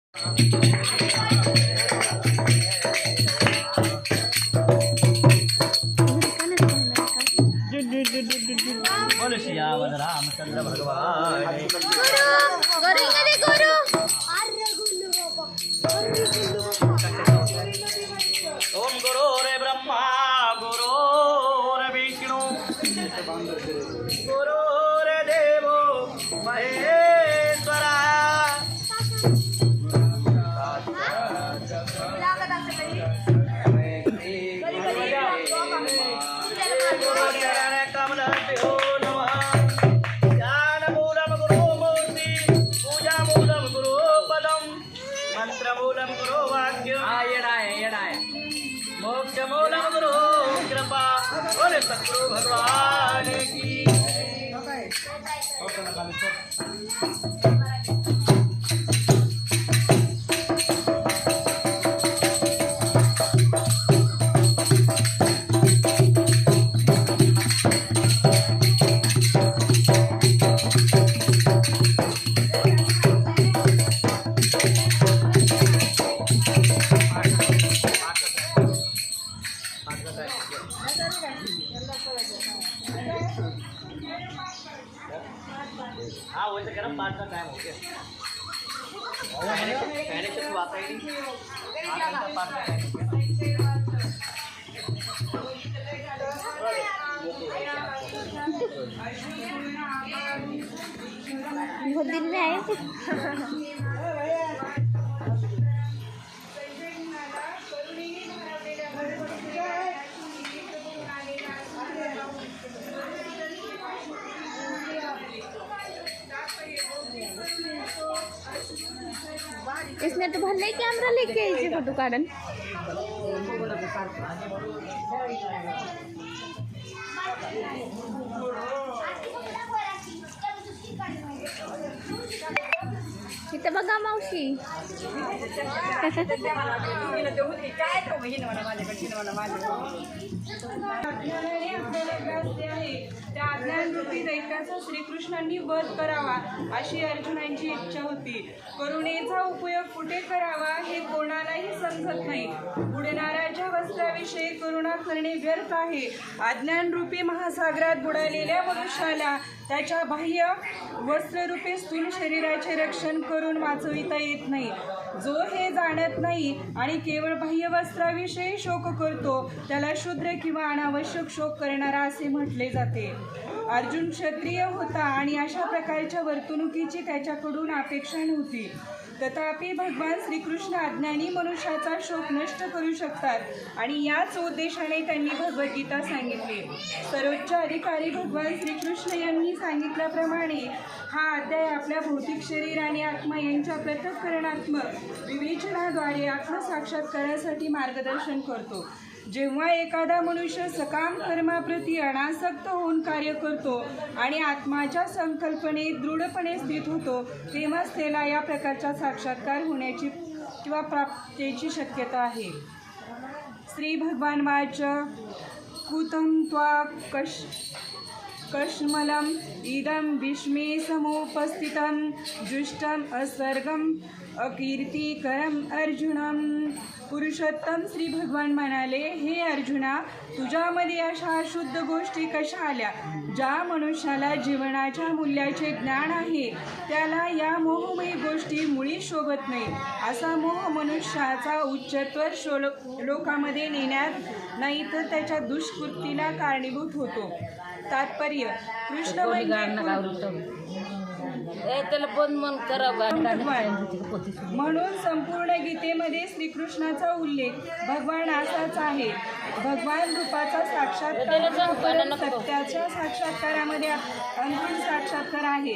बोलो श्याम रामचंद्र भगवान ओम गुरुरे ब्रह्मा गुरुरे विष्णु गुरुरे देवो महेश्वरा कमलभ्यो नमः ज्ञानमूलं गुरुमूर्ति पूजामूलं गुरुपदं मंत्रमूलं गुरुवाक्यं मोक्षमूलं गुरु कृपा बोले सद्गुरु भगवान की। हाँ वो तो गर्म बात का टाइम हो गया पहले से तो आता ही नहीं बहुत दिन में आए थे। इसने तो भले कैमरा लेके आई थी फोटो काढन। इथे बघा मावशी त्या ज्ञानरूपी दैत्याचा श्रीकृष्णांनी वध करावा अशी अर्जुनांची इच्छा होती। करुणेचा उपयोग कुठे करावा हे कोणालाही समजत नाही। बुडणाऱ्याच्या वस्त्राविषयी करुणा करणे व्यर्थ आहे। अज्ञानरूपी महासागरात बुडालेल्या मनुष्याला त्याच्या बाह्य वस्त्ररूपी स्थूल शरीराचे रक्षण करून वाचविता येत नाही। जो हे जाणत नाही आणि केवळ बाह्य वस्त्राविषयी शोक करतो त्याला शूद्र किंवा अनावश्यक शोक करणारा असे म्हटले जाते। अर्जुन क्षत्रिय होता आणि अशा प्रकारच्या वर्तणुकीची त्याच्याकडून अपेक्षा नव्हती। तथापि भगवान श्रीकृष्ण अज्ञानी मनुष्याचा शोक नष्ट करू शकतात आणि याच उद्देशाने त्यांनी भगवद्गीता सांगितली। सर्वोच्च अधिकारी भगवान श्रीकृष्ण यांनी सांगितल्याप्रमाणे हा अध्याय आपल्या भौतिक शरीर आणि आत्मा यांच्या पृथक्करणात्मक विवेचनाद्वारे आत्मसाक्षात्कारासाठी मार्गदर्शन करतो। जेव्हा एखादा मनुष्य सकाम कर्माप्रती अनासक्त होऊन कार्य करतो आणि आत्माच्या संकल्पनेत दृढपणे स्थित होतो तेव्हाच त्याला या प्रकारचा साक्षात्कार होण्याची किंवा प्राप्तीची शक्यता आहे। श्री भगवान वाच कुतं त्वा कश्मलम इदं विस्मे समुपस्थितं जुष्टम असर्गम अकीर्तिकरम अर्जुनम। पुरुषोत्तम श्री भगवान म्हणाले, हे अर्जुना, तुझ्यामध्ये अशा अशुद्ध गोष्टी कशा आल्या? ज्या मनुष्याला जीवनाच्या मूल्याचे ज्ञान आहे त्याला या मोहमयी गोष्टी मुळी शोभत नाही। असा मोह मनुष्याचा उच्चत्वर लोकांमध्ये नेण्यात नाही तर त्याच्या दुष्कृतीला कारणीभूत होतो। तात्पर्य कृष्ण म्हणून संपूर्ण गीतेमध्ये श्रीकृष्णाचा उल्लेख भगवान असाच आहे। भगवान रूपाचा साक्षात्कार सत्याच्या साक्षात्कारामध्ये अंतिम साक्षात्कार आहे।